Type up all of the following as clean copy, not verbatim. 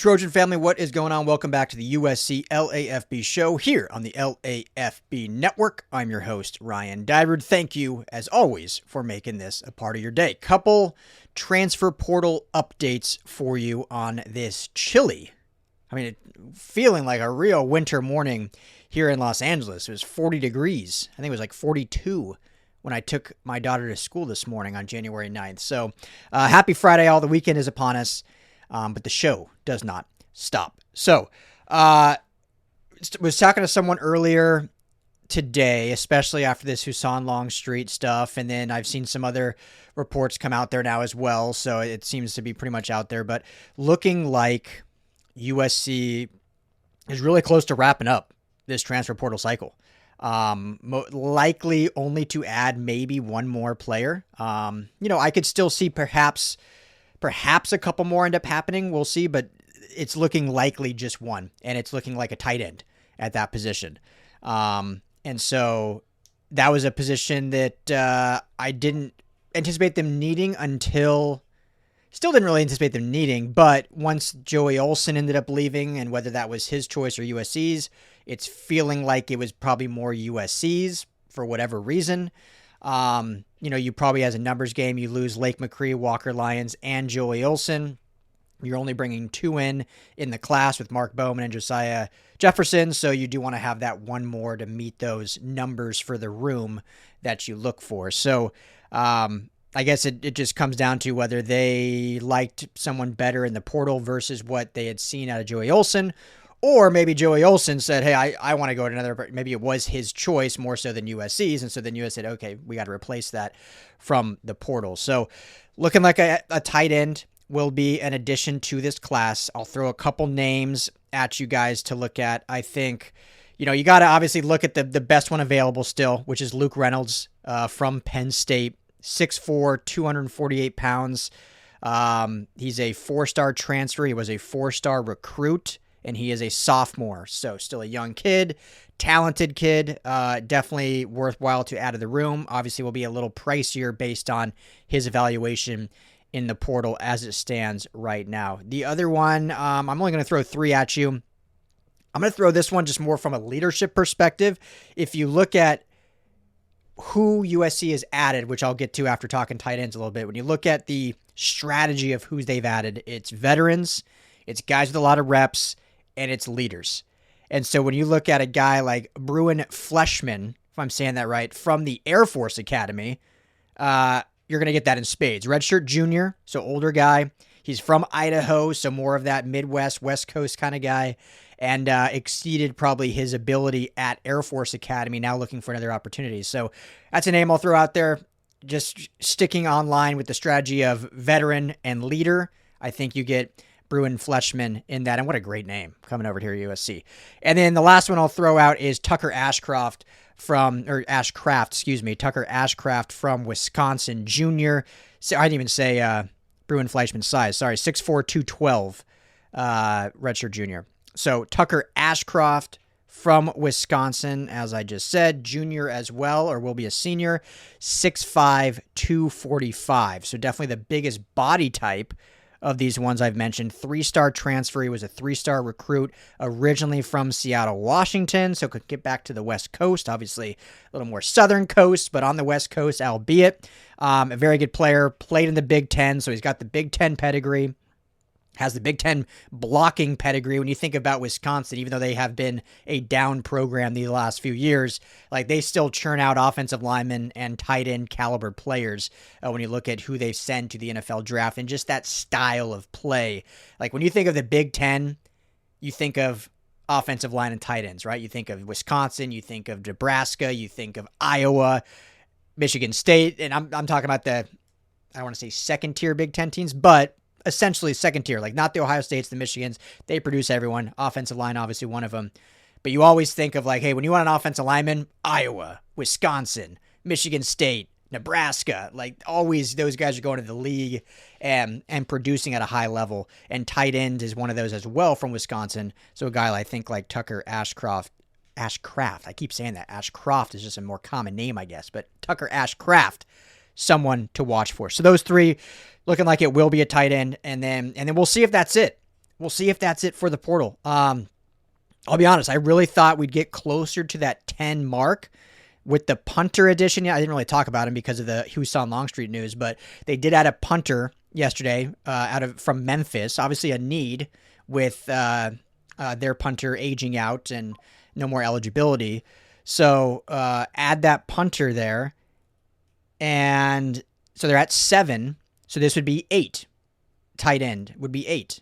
Trojan family, what is going on? Welcome back to the USC LAFB show here on the LAFB network. I'm your host, Ryan Dyberd. Thank you, as always, for making this a part of your day. Couple transfer portal updates for you on this chilly, feeling like a real winter morning here in Los Angeles. It was 40 degrees. I think it was like 42 when I took my daughter to school this morning on January 9th. So happy Friday. All the weekend is upon us. But the show does not stop. So, was talking to someone earlier today, especially after this Husan Longstreet stuff, and then I've seen some other reports come out there now as well, so it seems to be pretty much out there, but looking like USC is really close to wrapping up this transfer portal cycle. Likely only to add maybe one more player. I could still see perhaps a couple more end up happening. We'll see, but it's looking likely just one, and it's looking like a tight end at that position. And so that was a position that I didn't anticipate them needing still didn't really anticipate them needing, but once Joey Olsen ended up leaving, and whether that was his choice or USC's, it's feeling like it was probably more USC's for whatever reason. You probably, as a numbers game, you lose Lake McCree, Walker Lyons, and Joey Olsen. You're only bringing two in the class with Mark Bowman and Josiah Jefferson, so you do want to have that one more to meet those numbers for the room that you look for. So I guess it just comes down to whether they liked someone better in the portal versus what they had seen out of Joey Olsen. Or maybe Joey Olsen said, hey, I want to go to another, but maybe it was his choice more so than USC's. And so then USC said, okay, we got to replace that from the portal. So looking like a tight end will be an addition to this class. I'll throw a couple names at you guys to look at. I think, you got to obviously look at the best one available still, which is Luke Reynolds from Penn State, 6'4", 248 pounds. He's a four-star transfer. He was a four-star recruit. And he is a sophomore, so still a young kid, talented kid, definitely worthwhile to add to the room. Obviously will be a little pricier based on his evaluation in the portal as it stands right now. The other one, I'm only going to throw three at you. I'm going to throw this one just more from a leadership perspective. If you look at who USC has added, which I'll get to after talking tight ends a little bit, when you look at the strategy of who they've added, it's veterans, it's guys with a lot of reps, and it's leaders. And so when you look at a guy like Bruin Fleshman, if I'm saying that right, from the Air Force Academy, you're going to get that in spades. Redshirt junior, so older guy. He's from Idaho, so more of that Midwest, West Coast kind of guy, and exceeded probably his ability at Air Force Academy, now looking for another opportunity. So that's a name I'll throw out there. Just sticking online with the strategy of veteran and leader, I think you get Bruin Fleshman in that, and what a great name coming over here at USC. And then the last one I'll throw out is Tucker Ashcraft Tucker Ashcraft from Wisconsin Junior. So I didn't even say Bruin Fleshman's size. Sorry, 6'4", 212, redshirt junior. So Tucker Ashcraft from Wisconsin, as I just said, junior as well, or will be a senior, 6'5", 245. So definitely the biggest body type of these ones I've mentioned. 3-star transfer. He was a 3-star recruit originally from Seattle, Washington, so could get back to the West Coast, obviously a little more Southern Coast, but on the West Coast, albeit. A very good player, played in the Big Ten, so he's got the Big Ten pedigree, has the Big Ten blocking pedigree. When you think about Wisconsin, even though they have been a down program the last few years, like they still churn out offensive linemen and tight end caliber players when you look at who they send to the NFL draft and just that style of play. Like when you think of the Big Ten, you think of offensive line and tight ends, right? You think of Wisconsin, you think of Nebraska, you think of Iowa, Michigan State, and I'm talking about I don't want to say second tier Big Ten teams, but essentially second tier, like not the Ohio States, the Michigans. They produce everyone. Offensive line, obviously one of them. But you always think of like, hey, when you want an offensive lineman, Iowa, Wisconsin, Michigan State, Nebraska, like always those guys are going to the league and producing at a high level. And tight end is one of those as well from Wisconsin. So a guy I think like Tucker Ashcraft, I keep saying that. Ashcraft is just a more common name, I guess. But Tucker Ashcraft, someone to watch for. So those three looking like it will be a tight end, and then we'll see if that's it. we'll see if that's it for the portal. I'll be honest, I really thought we'd get closer to that 10 mark with the punter addition. Yeah, I didn't really talk about him because of the Husan Longstreet news, but they did add a punter yesterday from Memphis. Obviously a need with their punter aging out and no more eligibility. So add that punter there. And so they're at 7. So this would be 8. Tight end would be 8.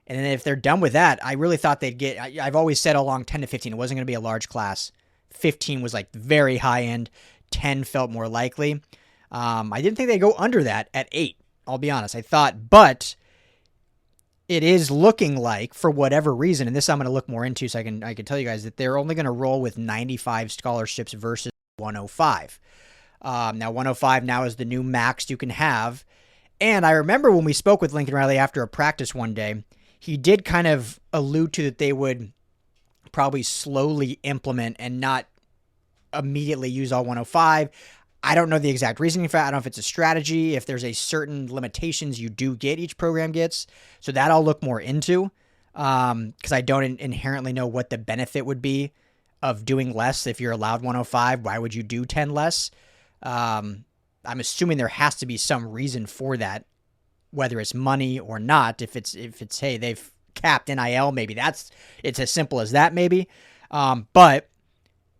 And then if they're done with that, I really thought they'd get, I've always said all along 10 to 15. It wasn't going to be a large class. 15 was like very high end. 10 felt more likely. I didn't think they'd go under that at 8. I'll be honest. I thought, but it is looking like, for whatever reason, and this I'm going to look more into so I can tell you guys that they're only going to roll with 95 scholarships versus 105. Now 105 now is the new max you can have. And I remember when we spoke with Lincoln Riley after a practice one day, he did kind of allude to that they would probably slowly implement and not immediately use all 105. I don't know the exact reasoning for that. I don't know if it's a strategy, if there's a certain limitations you do get, each program gets. So that I'll look more into because I don't inherently know what the benefit would be of doing less. If you're allowed 105, why would you do 10 less? I'm assuming there has to be some reason for that, whether it's money or not. If it's hey, they've capped NIL, maybe it's as simple as that maybe. But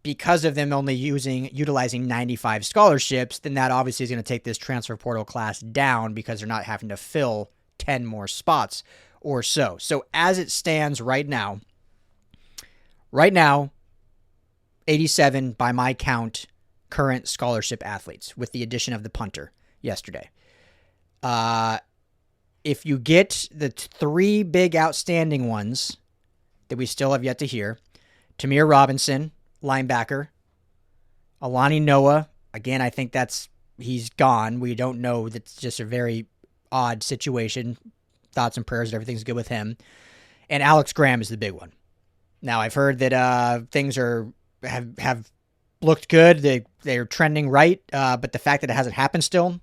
because of them only utilizing 95 scholarships, then that obviously is going to take this transfer portal class down because they're not having to fill 10 more spots or so. So as it stands right now, 87 by my count current scholarship athletes with the addition of the punter yesterday. If you get the 3 big outstanding ones that we still have yet to hear, Tamir Robinson, linebacker, Alani Noah, again, I think he's gone. We don't know. That's just a very odd situation. Thoughts and prayers that everything's good with him. And Alex Graham is the big one. Now, I've heard that things have looked good. They're trending right, but the fact that it hasn't happened still,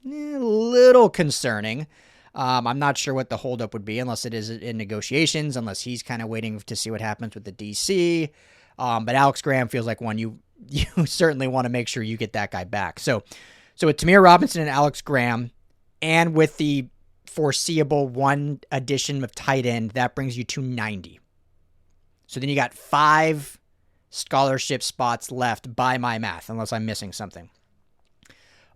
a little concerning. I'm not sure what the holdup would be unless it is in negotiations, unless he's kind of waiting to see what happens with the DC. But Alex Graham feels like one you certainly want to make sure you get that guy back. So with Tamir Robinson and Alex Graham, and with the foreseeable one addition of tight end, that brings you to 90. So then you got 5 scholarship spots left by my math, unless I'm missing something.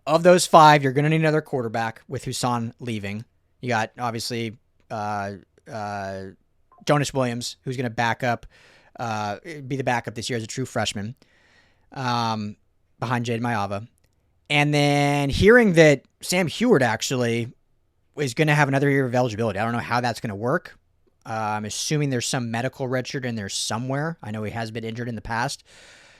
Of those 5, you're going to need another quarterback with Husan leaving. You got, obviously, Jonas Williams, who's going to be the backup this year as a true freshman, behind Jade Mayava. And then hearing that Sam Heward actually is going to have another year of eligibility. I don't know how that's going to work. I'm assuming there's some medical redshirt in there somewhere. I know he has been injured in the past.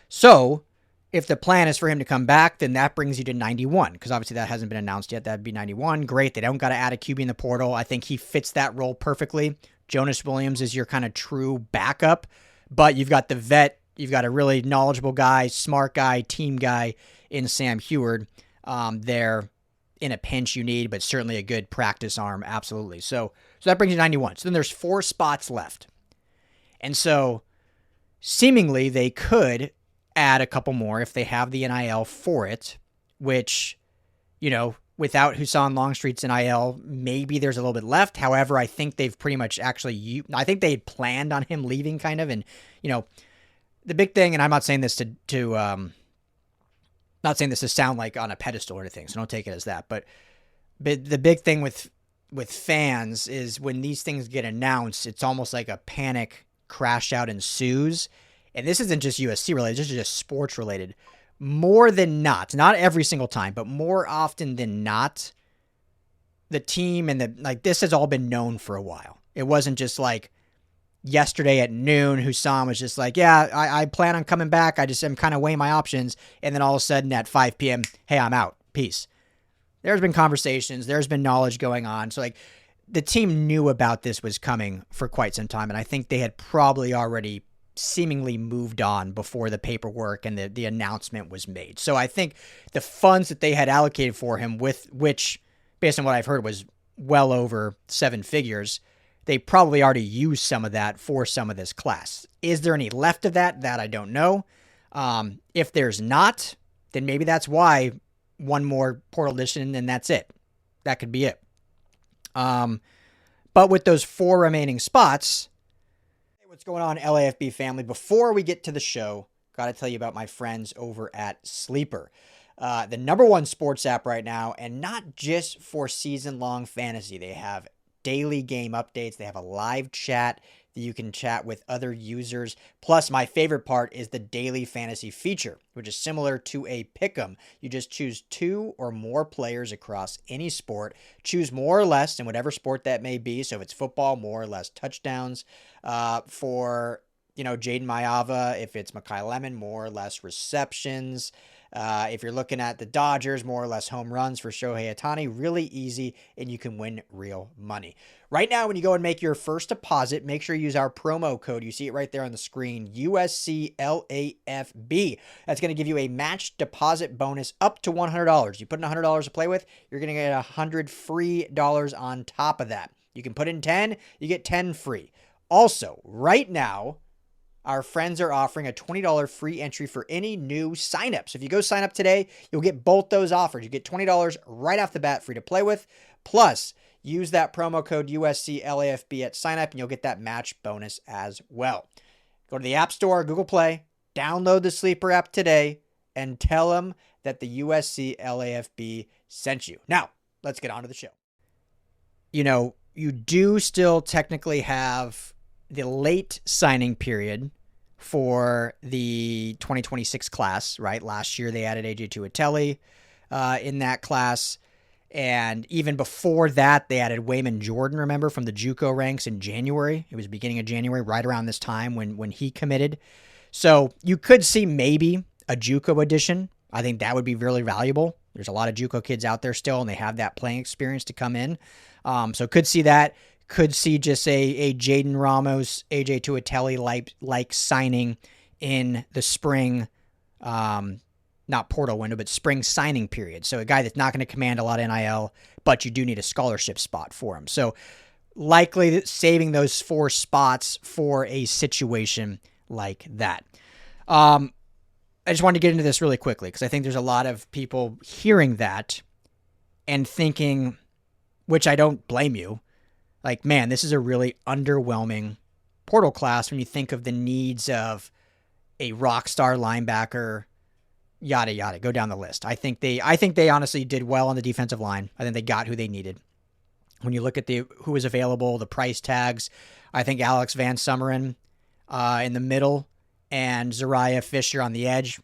So if the plan is for him to come back, then that brings you to 91, because obviously that hasn't been announced yet. That'd be 91. Great. They don't got to add a QB in the portal. I think he fits that role perfectly. Jonas Williams is your kind of true backup, but you've got the vet. You've got a really knowledgeable guy, smart guy, team guy in Sam Heward there in a pinch you need, but certainly a good practice arm. Absolutely. So that brings you 91. So then there's 4 spots left. And so seemingly they could add a couple more if they have the NIL for it, which, without Husan Longstreet's NIL, maybe there's a little bit left. However, I think they've pretty much I think they had planned on him leaving kind of. And, the big thing, and I'm not saying this not saying this to sound like on a pedestal or anything, so don't take it as that. But the big thing with fans is when these things get announced, it's almost like a panic crash out ensues. And this isn't just USC related, this is just sports related. More than not every single time, but more often than not, the team and this has all been known for a while. It wasn't just like yesterday at noon, Husan was just like, yeah, I plan on coming back. I just am kind of weighing my options. And then all of a sudden at 5 p.m., hey, I'm out. Peace. There's been conversations. There's been knowledge going on. So the team knew about this was coming for quite some time. And I think they had probably already seemingly moved on before the paperwork and the announcement was made. So I think the funds that they had allocated for him, which based on what I've heard was well over 7 figures, they probably already used some of that for some of this class. Is there any left of that? That I don't know. If there's not, then maybe that's why one more portal edition and that's it. That could be it. But with those 4 remaining spots, hey, what's going on, LAFB family? Before we get to the show, got to tell you about my friends over at Sleeper. The number 1 sports app right now, and not just for season-long fantasy. They have daily game updates. They have a live chat that you can chat with other users. Plus, my favorite part is the daily fantasy feature, which is similar to a pick'em. You just choose 2 or more players across any sport. Choose more or less in whatever sport that may be. So if it's football, more or less touchdowns. For Jaden Mayava, if it's Mekhi Lemon, more or less receptions. If you're looking at the Dodgers, more or less home runs for Shohei Ohtani. Really easy, and you can win real money. Right now, when you go and make your first deposit, make sure you use our promo code. You see it right there on the screen, USC LAFB. That's going to give you a matched deposit bonus up to $100. You put in $100 to play with, you're going to get $100 free on top of that. You can put in 10, you get 10 free. Also, right now, our friends are offering a $20 free entry for any new signups. If you go sign up today, you'll get both those offers. You get $20 right off the bat free to play with. Plus, use that promo code USCLAFB at sign up and you'll get that match bonus as well. Go to the App Store, Google Play, download the Sleeper app today, and tell them that the USC LAFB sent you. Now, let's get on to the show. You do still technically have the late signing period for the 2026 class, right? Last year they added AJ Tuateli in that class. And even before that, they added Wayman Jordan, remember, from the JUCO ranks in January. It was beginning of January, right around this time when he committed. So you could see maybe a JUCO edition. I think that would be really valuable. There's a lot of JUCO kids out there still, and they have that playing experience to come in. So could see that. Could see just a Jaden Ramos, AJ Tuateli like signing in the spring, not portal window, but spring signing period. So a guy that's not going to command a lot of NIL, but you do need a scholarship spot for him. So likely saving those 4 spots for a situation like that. I just wanted to get into this really quickly because I think there's a lot of people hearing that and thinking, which I don't blame you, like, man, this is a really underwhelming portal class when you think of the needs of a rock star linebacker, yada, yada, go down the list. I think they honestly did well on the defensive line. I think they got who they needed. When you look at who was available, the price tags, I think Alex Van Sumeren in the middle and Zariah Fisher on the edge,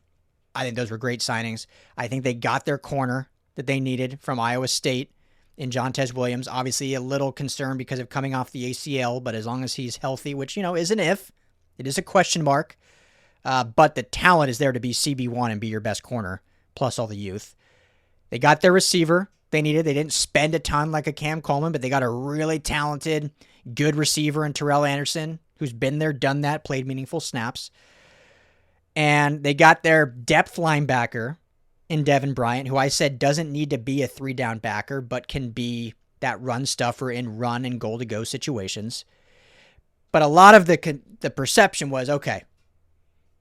I think those were great signings. I think they got their corner that they needed from Iowa State in Jontez Williams. Obviously a little concerned because of coming off the ACL, but as long as he's healthy, which, is an if, it is a question mark. But the talent is there to be CB1 and be your best corner, plus all the youth. They got their receiver they needed. They didn't spend a ton like a Cam Coleman, but they got a really talented, good receiver in Terrell Anderson, who's been there, done that, played meaningful snaps. And they got their depth linebacker in Devin Bryant, who I said doesn't need to be a 3-down backer, but can be that run stuffer in run and goal-to-go situations. But a lot of the perception was, okay,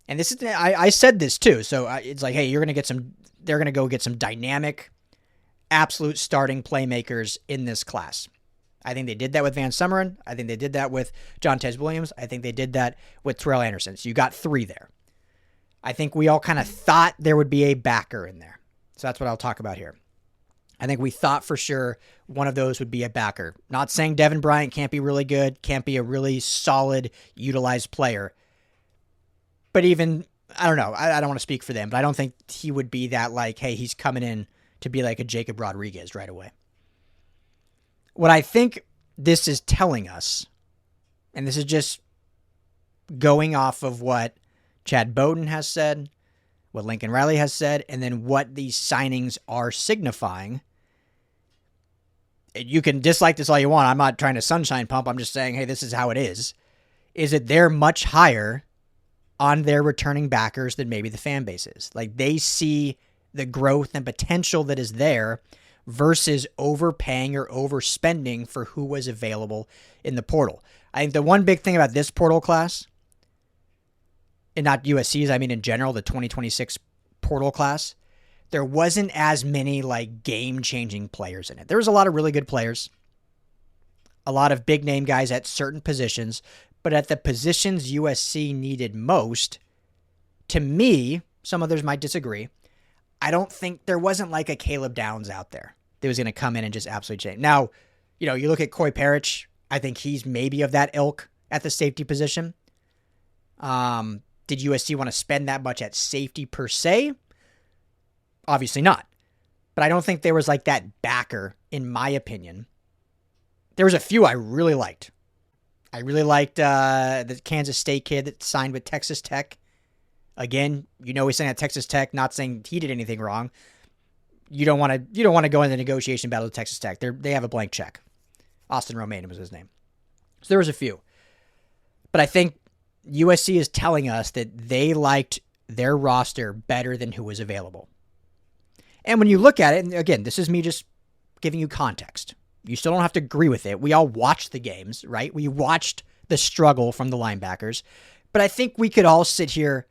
and this is, I said this too, so it's like, hey, they're going to go get some dynamic, absolute starting playmakers in this class. I think they did that with Van Sumeren. I think they did that with Jontez Williams. I think they did that with Terrell Anderson. So you got 3 there. I think we all kind of thought there would be a backer in there. So that's what I'll talk about here. I think we thought for sure one of those would be a backer. Not saying Devin Bryant can't be really good, can't be a really solid, utilized player. But even, I don't know, I don't want to speak for them, but I don't think he would be that like, hey, he's coming in to be like a Jacob Rodriguez right away. What I think this is telling us, and this is just going off of what Chad Bowden has said, what Lincoln Riley has said, and then what these signings are signifying. You can dislike this all you want. I'm not trying to sunshine pump. I'm just saying, hey, this is how it is that they're much higher on their returning backers than maybe the fan base is. Like, they see the growth and potential that is there versus overpaying or overspending for who was available in the portal. I think the one big thing about this portal class, and not USC's, I mean in general, the 2026 portal class, there wasn't as many like game-changing players in it. There was a lot of really good players, a lot of big-name guys at certain positions, but at the positions USC needed most, to me, some others might disagree, I don't think there wasn't like a Caleb Downs out there that was going to come in and just absolutely change. Now, you know, you look at Coy Parrish, I think he's maybe of that ilk at the safety position. Did USC want to spend that much at safety per se? Obviously not. But I don't think there was like that backer, in my opinion. There was a few I really liked. I really liked the Kansas State kid that signed with Texas Tech. Again, you know he's signed at Texas Tech, not saying he did anything wrong. You don't want to go in the negotiation battle with Texas Tech. They have a blank check. Austin Romaine was his name. So there was a few. But I think USC is telling us that they liked their roster better than who was available. And when you look at it, and again, this is me just giving you context. You still don't have to agree with it. We all watched the games, right? We watched the struggle from the linebackers. But I think we could all sit here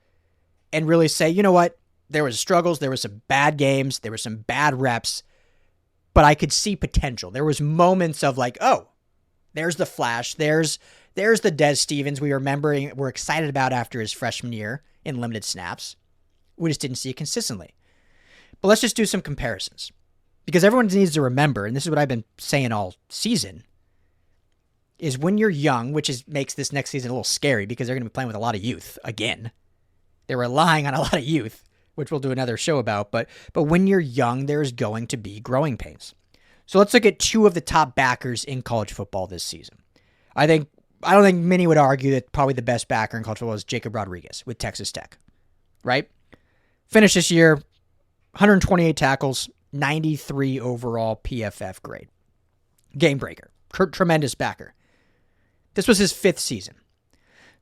and really say, you know what? There was struggles. There were some bad games. There were some bad reps. But I could see potential. There was moments of like, oh, there's the flash. There's the Des Stevens we're excited about after his freshman year in limited snaps. We just didn't see it consistently. But let's just do some comparisons. Because everyone needs to remember, and this is what I've been saying all season, is when you're young, makes this next season a little scary because they're going to be playing with a lot of youth again. They're relying on a lot of youth, which we'll do another show about. But when you're young, there's going to be growing pains. So let's look at two of the top backers in college football this season. I don't think many would argue that probably the best backer in college football is Jacob Rodriguez with Texas Tech, right? Finished this year, 128 tackles, 93 overall PFF grade. Game breaker. Tremendous backer. This was his 5th season.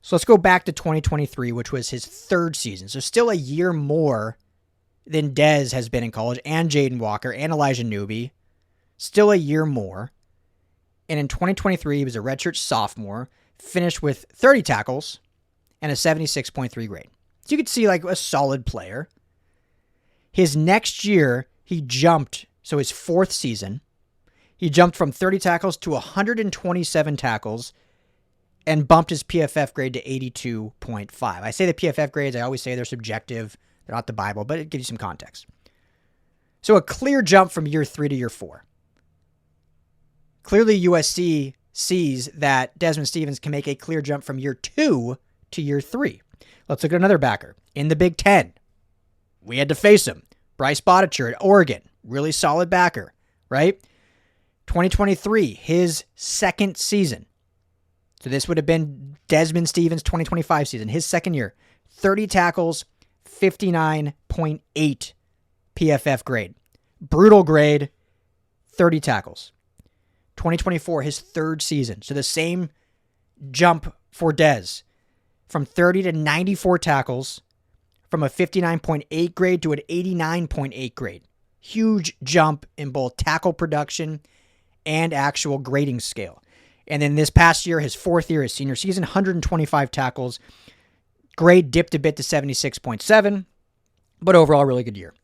So let's go back to 2023, which was his 3rd season. So still a year more than Dez has been in college, and Jaden Walker, and Elijah Newby. Still a year more. And in 2023, he was a redshirt sophomore, finished with 30 tackles and a 76.3 grade. So you could see like a solid player. His next year, he jumped, so his 4th season, he jumped from 30 tackles to 127 tackles and bumped his PFF grade to 82.5. I say the PFF grades, I always say they're subjective. They're not the Bible, but it gives you some context. So a clear jump from year 3 to year 4. Clearly, USC sees that Desmond Stevens can make a clear jump from year 2 to year 3. Let's look at another backer. In the Big Ten, we had to face him. Bryce Botticher at Oregon, really solid backer, right? 2023, his 2nd season. So this would have been Desmond Stevens' 2025 season, his 2nd year. 30 tackles, 59.8 PFF grade. Brutal grade, 30 tackles. 2024, his 3rd season. So the same jump for Dez. From 30 to 94 tackles, from a 59.8 grade to an 89.8 grade. Huge jump in both tackle production and actual grading scale. And then this past year, his 4th year, his senior season, 125 tackles. Grade dipped a bit to 76.7, but overall, really good year.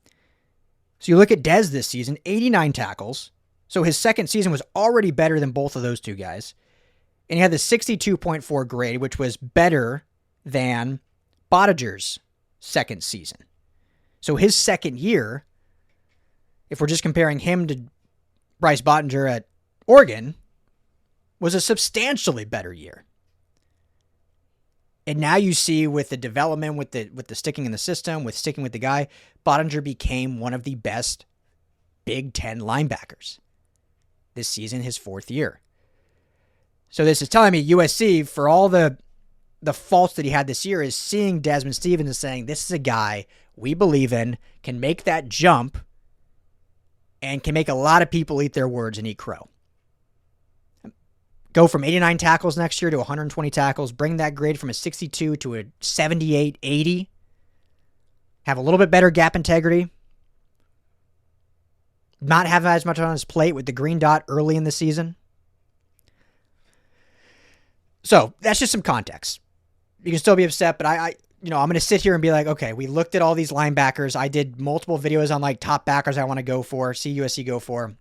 So you look at Dez this season, 89 tackles. So his 2nd season was already better than both of those two guys. And he had the 62.4 grade, which was better than Bottiger's 2nd season. So his 2nd year, if we're just comparing him to Bryce Bottinger at Oregon, was a substantially better year. And now you see with the development, with the sticking in the system, with sticking with the guy, Bottinger became one of the best Big Ten linebackers this season, his 4th year. So this is telling me USC, for all the faults that he had this year, is seeing Desmond Stevens and saying, this is a guy we believe in, can make that jump, and can make a lot of people eat their words and eat crow. Go from 89 tackles next year to 120 tackles, bring that grade from a 62 to a 78, 80, have a little bit better gap integrity. not have as much on his plate with the green dot early in the season. So that's just some context. You can still be upset, but I'm going to sit here and be like, okay, we looked at all these linebackers. I did multiple videos on like top backers I want to go for, see USC go for.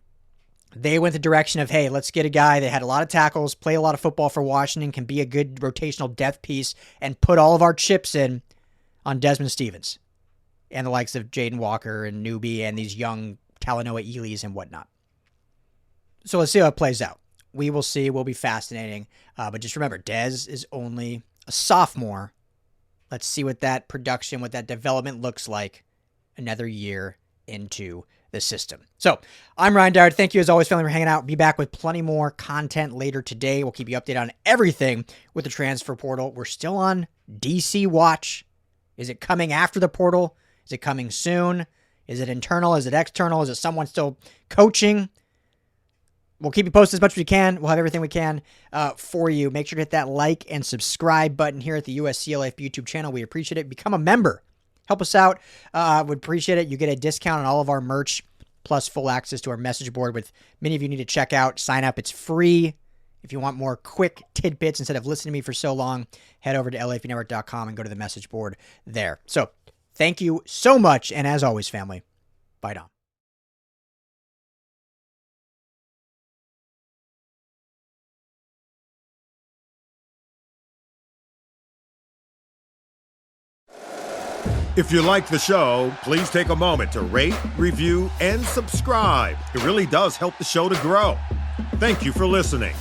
They went the direction of, hey, let's get a guy that had a lot of tackles, play a lot of football for Washington, can be a good rotational depth piece, and put all of our chips in on Desmond Stevens and the likes of Jaden Walker and Newbie and these young Talanoa Elis and whatnot. So let's see how it plays out. We will see. Will be fascinating. But just remember, Dez is only a sophomore. Let's see what that production, what that development looks like another year into the system. So I'm Ryan Dowd. Thank you as always, family, for hanging out. Be back with plenty more content later today. We'll keep you updated on everything with the transfer portal. We're still on DC watch. Is it coming after the portal? Is it coming soon? Is it internal? Is it external? Is it someone still coaching? We'll keep you posted as much as we can. We'll have everything we can for you. Make sure to hit that like and subscribe button here at the USC LAFB YouTube channel. We appreciate it. Become a member. Help us out. Would appreciate it. You get a discount on all of our merch, plus full access to our message board, with many of you need to check out. Sign up. It's free. If you want more quick tidbits instead of listening to me for so long, head over to LAFBnetwork.com and go to the message board there. So thank you so much. And as always, family, bye now. If you like the show, please take a moment to rate, review, and subscribe. It really does help the show to grow. Thank you for listening.